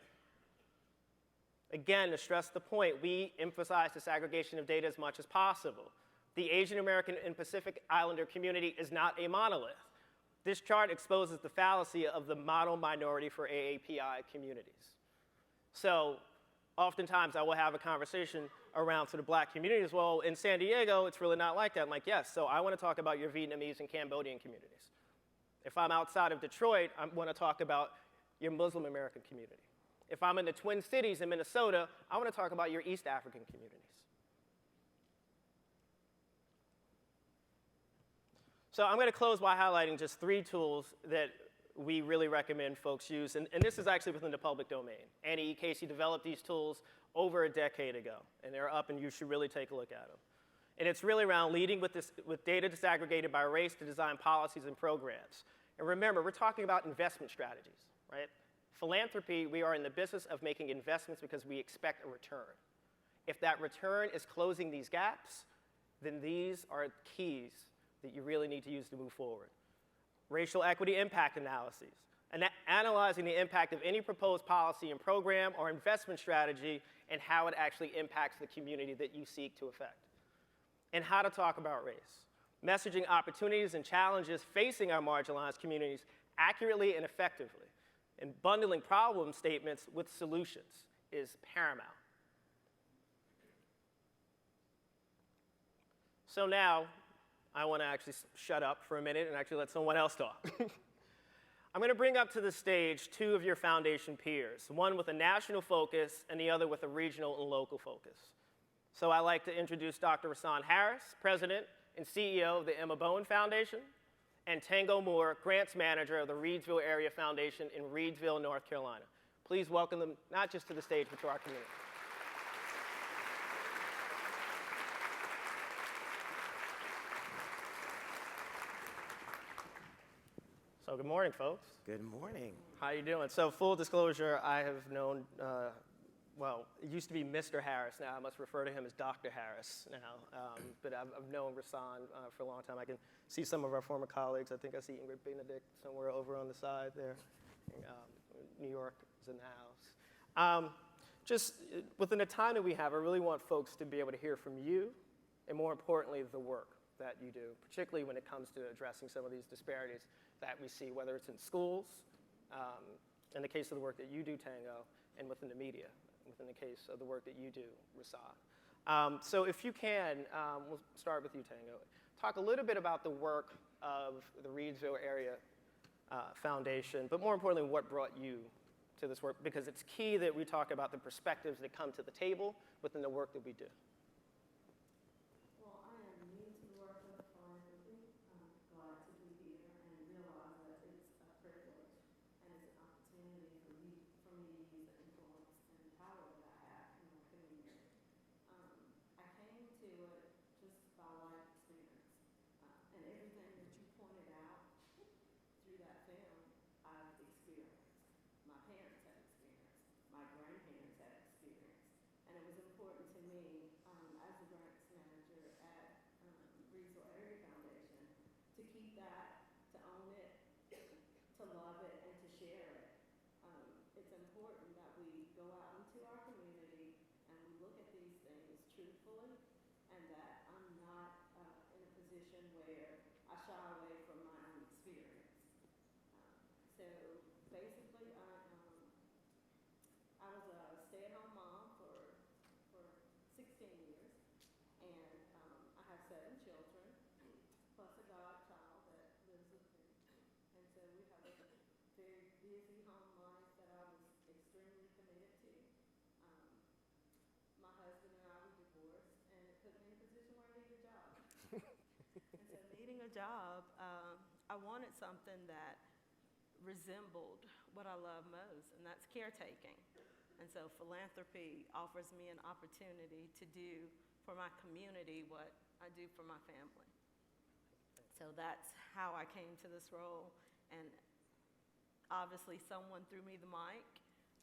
Again, to stress the point, we emphasize disaggregation of data as much as possible. The Asian American and Pacific Islander community is not a monolith. This chart exposes the fallacy of the model minority for AAPI communities. So oftentimes I will have a conversation around to the black community as well. In San Diego, it's really not like that. I'm like, yes, so I want to talk about your Vietnamese and Cambodian communities. If I'm outside of Detroit, I want to talk about your Muslim American community. If I'm in the Twin Cities in Minnesota, I want to talk about your East African communities. So I'm going to close by highlighting just 3 tools that we really recommend folks use, and this is actually within the public domain. Annie E. Casey developed these tools over a decade ago, and they're up, and you should really take a look at them. And it's really around leading with data disaggregated by race to design policies and programs. And remember, we're talking about investment strategies, right? Philanthropy, we are in the business of making investments because we expect a return. If that return is closing these gaps, then these are keys that you really need to use to move forward. Racial equity impact analyses, and analyzing the impact of any proposed policy and program or investment strategy and how it actually impacts the community that you seek to affect. And how to talk about race. Messaging opportunities and challenges facing our marginalized communities accurately and effectively. And bundling problem statements with solutions is paramount. So now, I want to actually shut up for a minute and actually let someone else talk. I'm going to bring up to the stage two of your foundation peers, one with a national focus and the other with a regional and local focus. So I'd like to introduce Dr. Rasan Harris, President and CEO of the Emma Bowen Foundation, and Tango Moore, Grants Manager of the Reidsville Area Foundation in Reidsville, North Carolina. Please welcome them not just to the stage, but to our community. So good morning, folks. Good morning. How you doing? So full disclosure, I have known, well, it used to be Mr. Harris. Now I must refer to him as Dr. Harris now. But I've known Rasan for a long time. I can see some of our former colleagues. I think I see Ingrid Benedict somewhere over on the side there. New York is in the house. Just within the time that we have, I really want folks to be able to hear from you, and more importantly, the work that you do, particularly when it comes to addressing some of these disparities that we see, whether it's in schools, in the case of the work that you do, Tango, and within the media, within the case of the work that you do, Rasan. So if you can, we'll start with you, Tango. Talk a little bit about the work of the Reidsville Area Foundation, but more importantly, what brought you to this work, because it's key that we talk about the perspectives that come to the table within the work that we do. Job, I wanted something that resembled what I love most, and that's caretaking. And so philanthropy offers me an opportunity to do for my community what I do for my family. So that's how I came to this role, and obviously someone threw me the mic,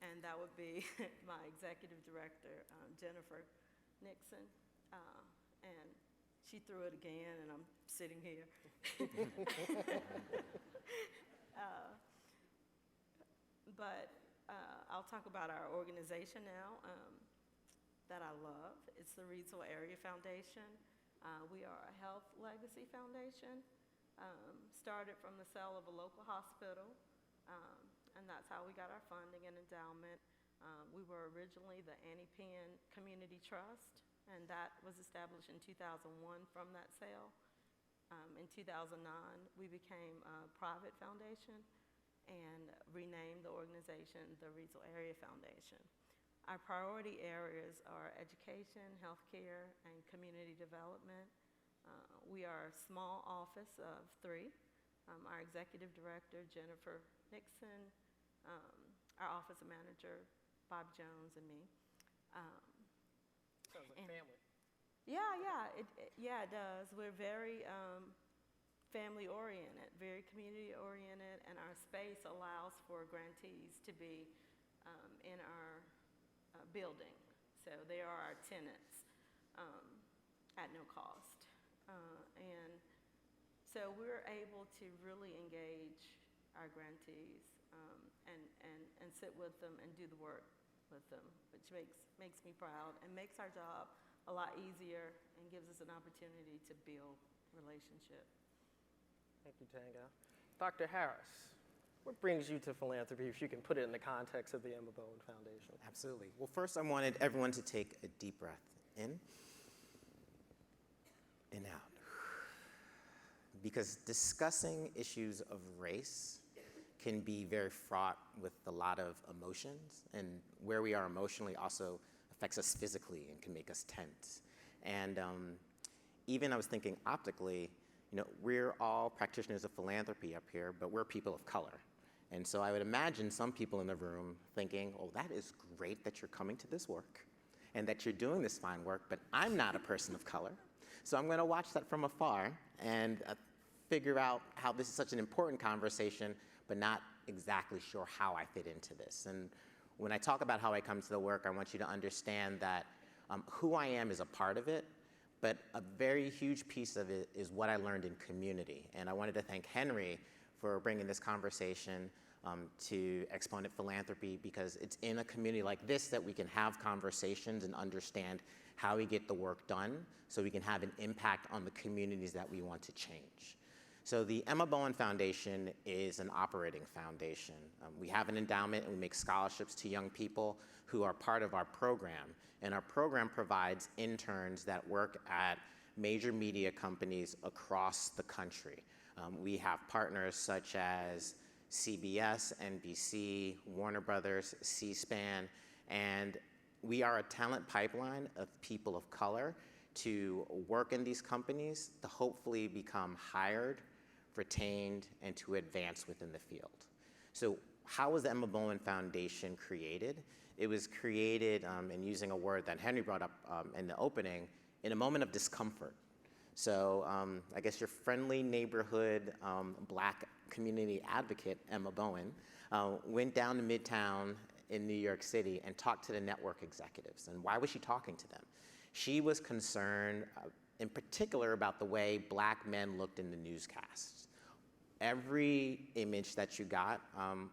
and that would be my executive director, Jennifer Nixon, and she threw it again, and I'm sitting here. I'll talk about our organization now that I love. It's the Reidsville Area Foundation. We are a health legacy foundation, started from the sale of a local hospital, and that's how we got our funding and endowment. We were originally the Annie Penn Community Trust, and that was established in 2001 from that sale. In 2009, we became a private foundation and renamed the organization the Reidsville Area Foundation. Our priority areas are education, healthcare, and community development. We are a small office of 3. Our executive director, Jennifer Nixon, our office manager, Bob Jones, and me. Sounds like family. Yeah, it does. We're very family-oriented, very community-oriented, and our space allows for grantees to be in our building. So they are our tenants at no cost. And so we're able to really engage our grantees and sit with them and do the work with them, which makes me proud and makes our job a lot easier and gives us an opportunity to build relationship. Thank you, Tango. Dr. Harris, what brings you to philanthropy, if you can put it in the context of the Emma Bowen Foundation? Absolutely. Well, first I wanted everyone to take a deep breath in and out. Because discussing issues of race can be very fraught with a lot of emotions, and where we are emotionally also affects us physically and can make us tense. And even I was thinking optically, we're all practitioners of philanthropy up here, but we're people of color. And so I would imagine some people in the room thinking, oh, that is great that you're coming to this work and that you're doing this fine work, but I'm not a person of color. So I'm gonna watch that from afar and figure out how this is such an important conversation, but not exactly sure how I fit into this. And when I talk about how I come to the work, I want you to understand that who I am is a part of it, but a very huge piece of it is what I learned in community. And I wanted to thank Henry for bringing this conversation to Exponent Philanthropy, because it's in a community like this that we can have conversations and understand how we get the work done so we can have an impact on the communities that we want to change. So the Emma Bowen Foundation is an operating foundation. We have an endowment and we make scholarships to young people who are part of our program. And our program provides interns that work at major media companies across the country. We have partners such as CBS, NBC, Warner Brothers, C-SPAN, and we are a talent pipeline of people of color to work in these companies to hopefully become hired, retained, and to advance within the field. So how was the Emma Bowen Foundation created? It was created, and using a word that Henry brought up in the opening, in a moment of discomfort. So I guess your friendly neighborhood Black community advocate, Emma Bowen, went down to Midtown in New York City and talked to the network executives. And why was she talking to them? She was concerned in particular about the way Black men looked in the newscasts. Every image that you got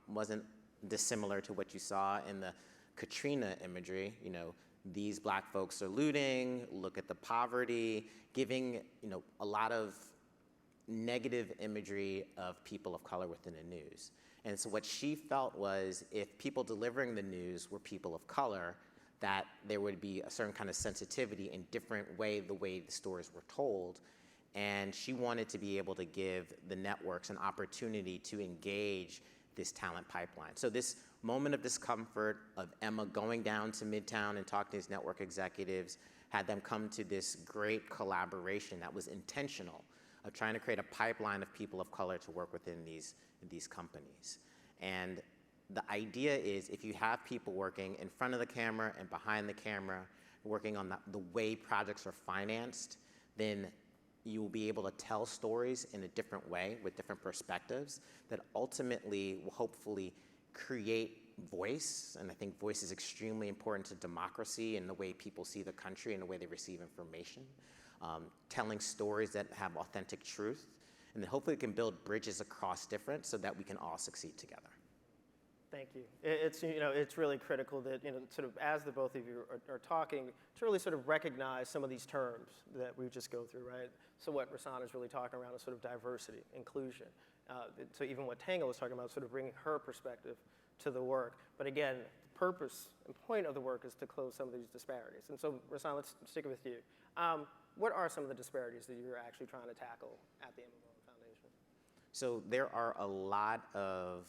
wasn't dissimilar to what you saw in the Katrina imagery. These Black folks are looting, look at the poverty, giving a lot of negative imagery of people of color within the news. And so what she felt was if people delivering the news were people of color, that there would be a certain kind of sensitivity and different way the stories were told. And she wanted to be able to give the networks an opportunity to engage this talent pipeline. So this moment of discomfort of Emma going down to Midtown and talking to these network executives had them come to this great collaboration that was intentional of trying to create a pipeline of people of color to work within these companies. And the idea is if you have people working in front of the camera and behind the camera, working on the way projects are financed, then you will be able to tell stories in a different way with different perspectives that ultimately will hopefully create voice. And I think voice is extremely important to democracy and the way people see the country and the way they receive information. Telling stories that have authentic truth, and then hopefully we can build bridges across different so that we can all succeed together. Thank you. It's really critical that sort of as the both of you are talking to really sort of recognize some of these terms that we just go through, right? So what Rasan is really talking around is sort of diversity, inclusion. So even what Tango was talking about, sort of bringing her perspective to the work. But again, the purpose and point of the work is to close some of these disparities. And so Rasan, let's stick with you. What are some of the disparities that you're actually trying to tackle at the Emma Bowen Foundation? So there are a lot of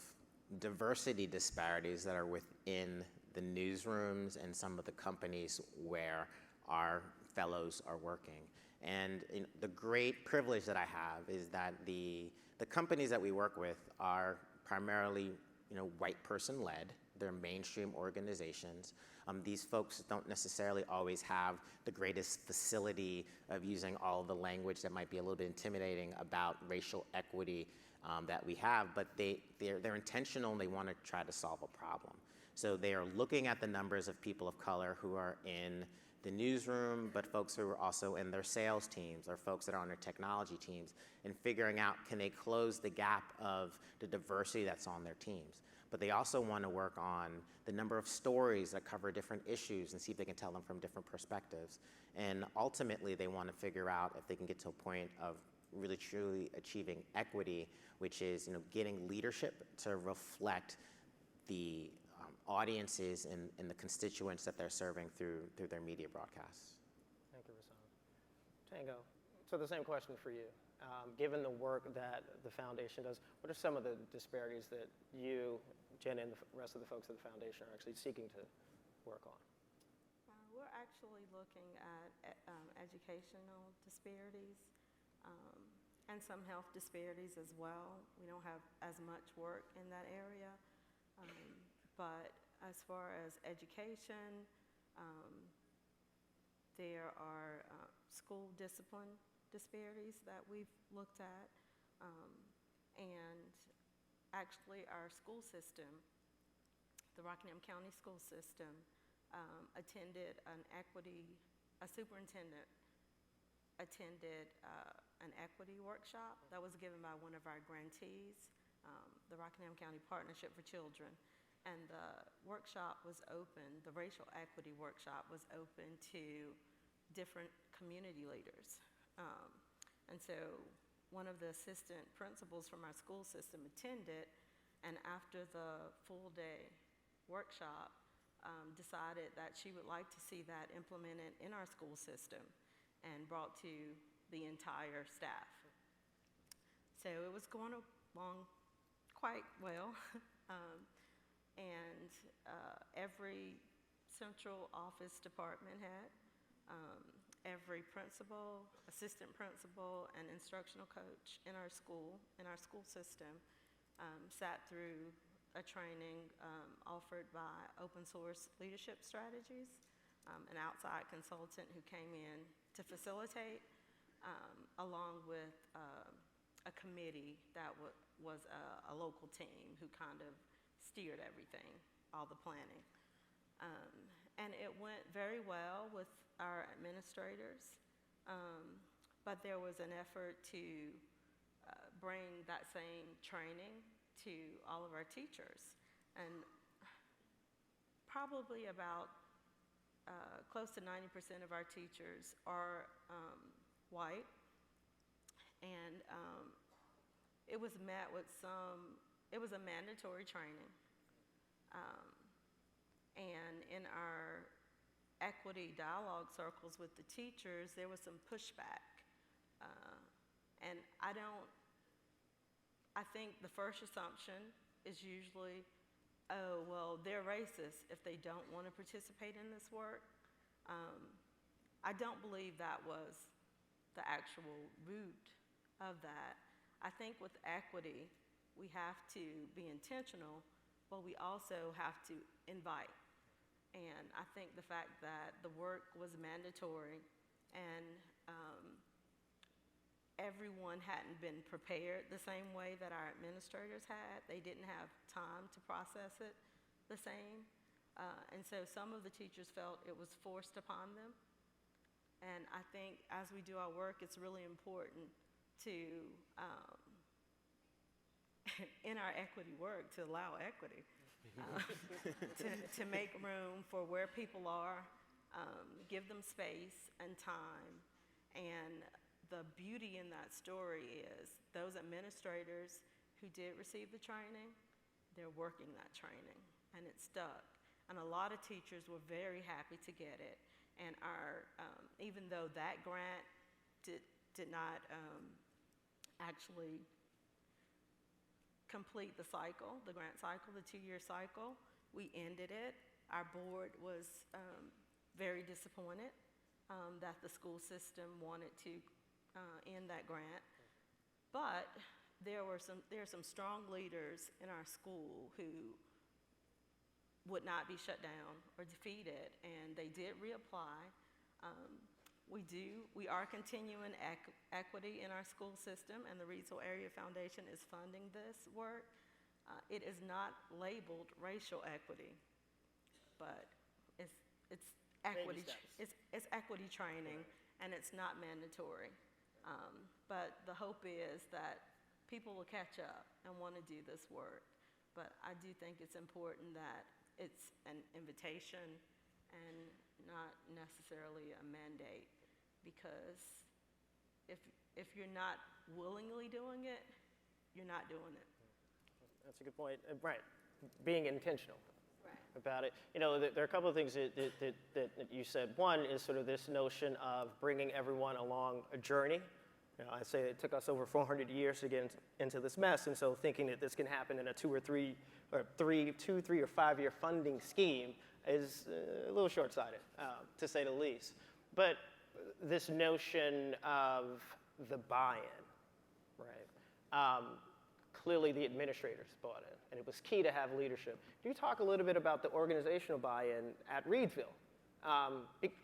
diversity disparities that are within the newsrooms and some of the companies where our fellows are working. And the great privilege that I have is that the companies that we work with are primarily white person led. They're mainstream organizations. These folks don't necessarily always have the greatest facility of using all the language that might be a little bit intimidating about racial equity that we have, but they're intentional and they want to try to solve a problem. So they are looking at the numbers of people of color who are in the newsroom, but folks who are also in their sales teams or folks that are on their technology teams, and figuring out, can they close the gap of the diversity that's on their teams. But they also want to work on the number of stories that cover different issues and see if they can tell them from different perspectives. And ultimately, they want to figure out if they can get to a point of really truly achieving equity, which is getting leadership to reflect the audiences and the constituents that they're serving through their media broadcasts. Thank you, Rasan. Tango, so the same question for you. Given the work that the foundation does, what are some of the disparities that you, Jenna, and the rest of the folks at the foundation are actually seeking to work on? We're actually looking at educational disparities and some health disparities as well. We don't have as much work in that area, but as far as education, there are school discipline disparities that we've looked at, and actually our school system, the Rockingham County school system, attended a superintendent attended an equity workshop that was given by one of our grantees, the Rockingham County Partnership for Children, and the workshop was open, the racial equity workshop was open to different community leaders. And so one of the assistant principals from our school system attended, and after the full day workshop, decided that she would like to see that implemented in our school system and brought to the entire staff. So it was going along quite well. And every central office department head, every principal, assistant principal, and instructional coach in our school system sat through a training offered by Open Source Leadership Strategies, an outside consultant who came in to facilitate, along with a committee that was a local team who kind of steered everything, all the planning. And it went very well with our administrators, but there was an effort to bring that same training to all of our teachers. And probably about close to 90% of our teachers are white, and it was met with it was a mandatory training. And in our equity dialogue circles with the teachers, there was some pushback. And I think the first assumption is usually, oh, well, they're racist if they don't want to participate in this work. I don't believe that was the actual root of that. I think with equity, we have to be intentional, but we also have to invite. And I think the fact that the work was mandatory and everyone hadn't been prepared the same way that our administrators had. They didn't have time to process it the same. And so some of the teachers felt it was forced upon them. And I think as we do our work, it's really important to, in our equity work, to allow equity. To make room for where people are, give them space and time. And the beauty in that story is those administrators who did receive the training, they're working that training, and it stuck. And a lot of teachers were very happy to get it. And our, even though that grant did not actually complete the cycle, the grant cycle, the 2-year cycle, we ended it. Our board was very disappointed that the school system wanted to end that grant. But there are some strong leaders in our school who would not be shut down or defeated, and they did reapply. We are continuing equity in our school system, and the Reidsville Area Foundation is funding this work. It is not labeled racial equity, but it's equity. It's equity training, and it's not mandatory. But the hope is that people will catch up and want to do this work. But I do think it's important that it's an invitation and not necessarily a mandate, because if you're not willingly doing it, you're not doing it. That's a good point. Right, being intentional about it. You know, there are a couple of things that you said. One is sort of this notion of bringing everyone along a journey. You know, I say it took us over 400 years to get into this mess, and so thinking that this can happen in a 2 or 3 or 5 year funding scheme is a little short-sighted, to say the least. But this notion of the buy-in, right? Clearly the administrators bought in, and it was key to have leadership. Can you talk a little bit about the organizational buy-in at Reidsville?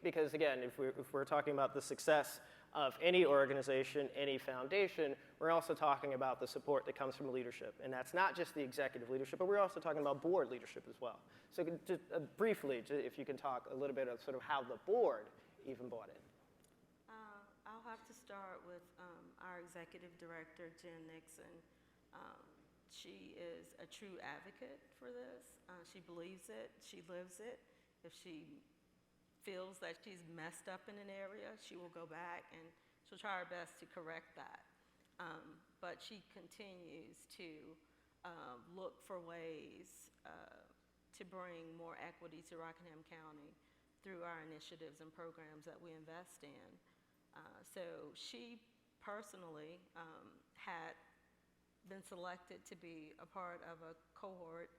Because again, if we're talking about the success of any organization, any foundation, we're also talking about the support that comes from leadership. And that's not just the executive leadership, but we're also talking about board leadership as well. So just, briefly, if you can talk a little bit of sort of how the board even bought in. I'll have to start with our executive director, Jen Nixon. She is a true advocate for this. She believes it, she lives it. If she feels that she's messed up in an area, she will go back and she'll try her best to correct that. But she continues to look for ways to bring more equity to Rockingham County through our initiatives and programs that we invest in. So she personally had been selected to be a part of a cohort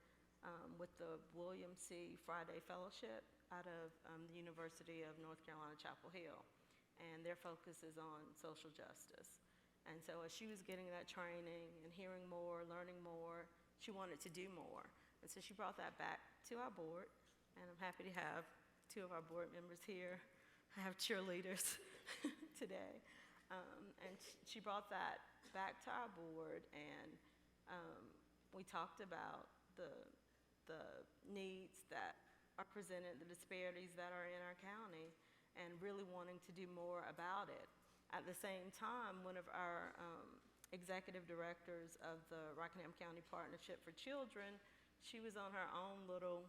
with the William C. Friday Fellowship out of the University of North Carolina, Chapel Hill. And their focus is on social justice. And so as she was getting that training and hearing more, learning more, she wanted to do more. And so she brought that back to our board, and I'm happy to have 2 of our board members here. I have cheerleaders today. And she brought that back to our board, and we talked about the needs that are presented, the disparities that are in our county, and really wanting to do more about it. At the same time, one of our executive directors of the Rockingham County Partnership for Children, she was on her own little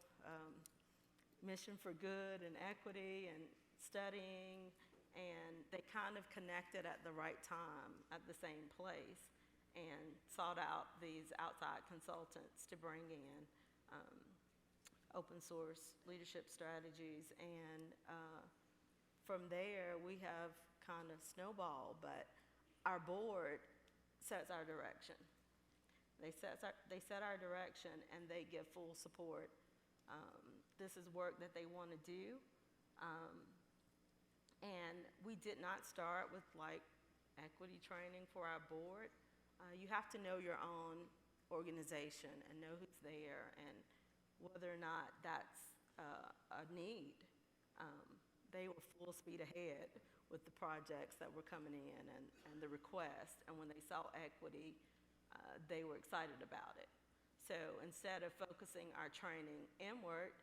mission for good and equity and studying, and they kind of connected at the right time at the same place and sought out these outside consultants to bring in open source leadership strategies. And from there, we have kind of snowballed, but our board sets our direction. They set our direction, and they give full support. This is work that they want to do. And we did not start with like equity training for our board. You have to know your own organization and know who's there and whether or not that's a need. They were full speed ahead with the projects that were coming in and the request. And when they saw equity, they were excited about it. So instead of focusing our training inward,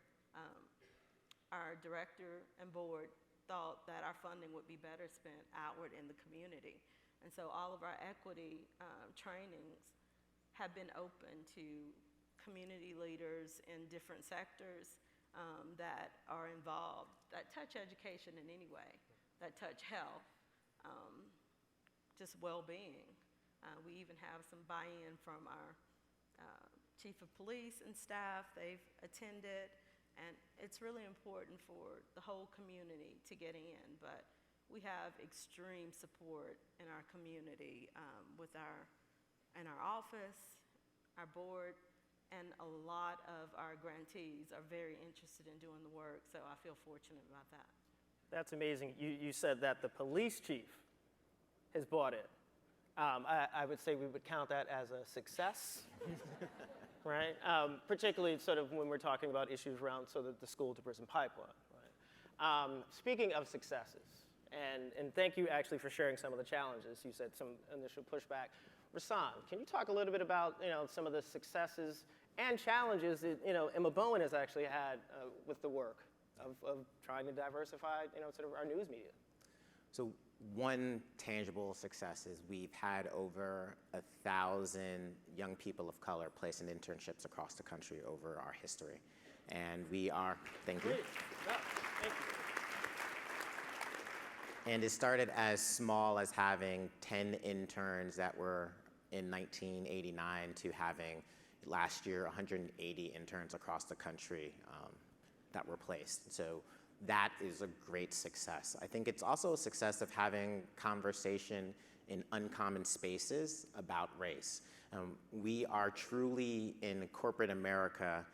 our director and board thought that our funding would be better spent outward in the community. And so all of our equity trainings have been open to community leaders in different sectors that are involved, that touch education in any way, that touch health, just well-being. We even have some buy-in from our chief of police and staff. They've attended. And it's really important for the whole community to get in, but we have extreme support in our community with in our office, our board, and a lot of our grantees are very interested in doing the work, so I feel fortunate about that. That's amazing. You said that the police chief has bought in. I would say we would count that as a success, right? Particularly sort of when we're talking about issues around sort of the school-to-prison pipeline, right? Speaking of successes, and thank you actually for sharing some of the challenges. You said some initial pushback. Rasan, can you talk a little bit about some of the successes and challenges that Emma Bowen has actually had with the work of trying to diversify sort of our news media? So one tangible success is we've had over 1,000 young people of color placed in internships across the country over our history. And we are, thank you. Great. Yeah, thank you. And it started as small as having 10 interns that were in 1989 to having last year 180 interns across the country that were placed. So that is a great success. I think it's also a success of having conversation in uncommon spaces about race. We are truly in corporate America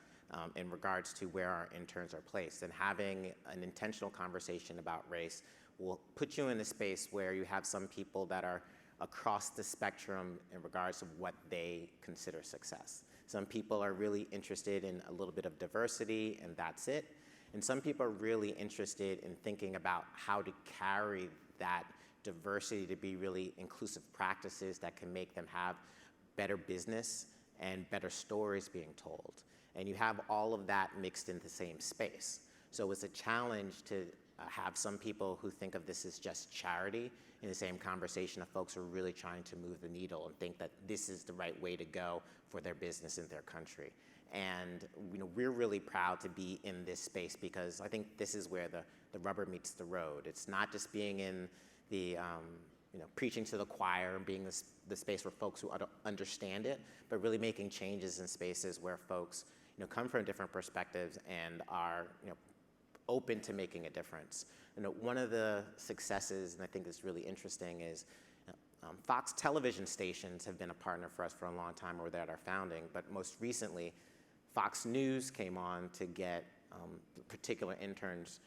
in regards to where our interns are placed, and having an intentional conversation about race will put you in a space where you have some people that are across the spectrum in regards to what they consider success. Some people are really interested in a little bit of diversity, and that's it. And some people are really interested in thinking about how to carry that diversity to be really inclusive practices that can make them have better business and better stories being told. And you have all of that mixed in the same space. So it's a challenge to have some people who think of this as just charity in the same conversation of folks who are really trying to move the needle and think that this is the right way to go for their business in their country. And we're really proud to be in this space because I think this is where the rubber meets the road. It's not just being in the preaching to the choir and being the space where folks who understand it, but really making changes in spaces where folks come from different perspectives and are open to making a difference. One of the successes, and I think is really interesting, is Fox television stations have been a partner for us for a long time, or they're at our founding, but most recently, Fox News came on to get particular interns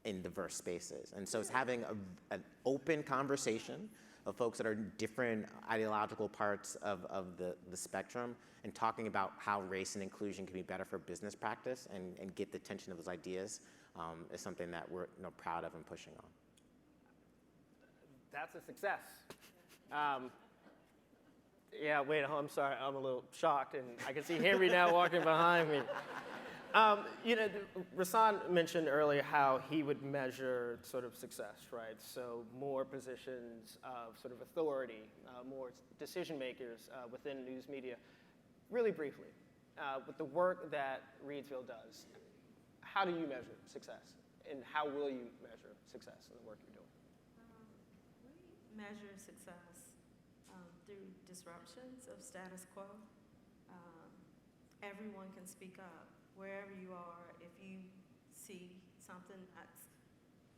in diverse spaces. And so it's having an open conversation of folks that are different ideological parts of the spectrum and talking about how race and inclusion can be better for business practice and get the attention of those ideas is something that we're proud of and pushing on. That's a success. Yeah, wait, I'm sorry, I'm a little shocked, and I can see Henry now walking behind me. Rasan mentioned earlier how he would measure sort of success, right? So more positions of sort of authority, more decision makers within news media. Really briefly, with the work that Reidsville does, how do you measure success, and how will you measure success in the work you're doing? We measure success through disruptions of status quo. Everyone can speak up wherever you are. If you see something that's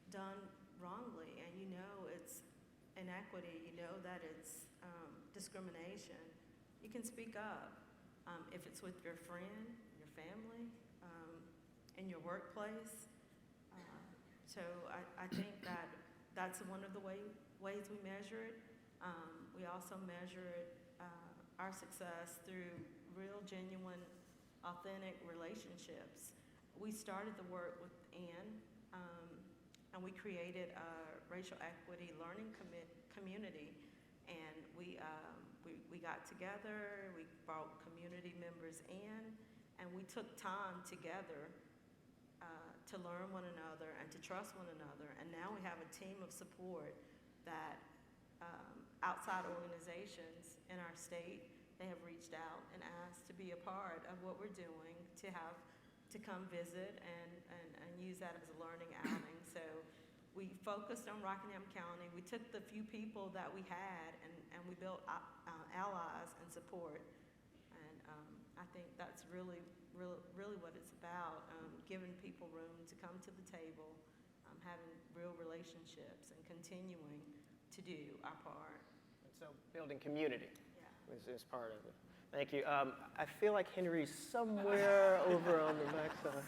done wrongly and you know it's inequity, you know that it's discrimination, you can speak up. If it's with your friend, your family, in your workplace. So I think that's one of the ways we measure it. We also measure our success through real, genuine, authentic relationships. We started the work with Ann, and we created a racial equity learning community. And we got together, we brought community members in, and we took time together to learn one another and to trust one another. And now we have a team of support that outside organizations in our state, they have reached out and asked to be a part of what we're doing, to come visit and use that as a learning outing. So we focused on Rockingham County. We took the few people that we had and we built allies and support. And I think that's really what it's about, giving people room to come to the table, having real relationships and continuing to do our part. And so building community is part of it. Thank you. I feel like Henry's somewhere over on the backside.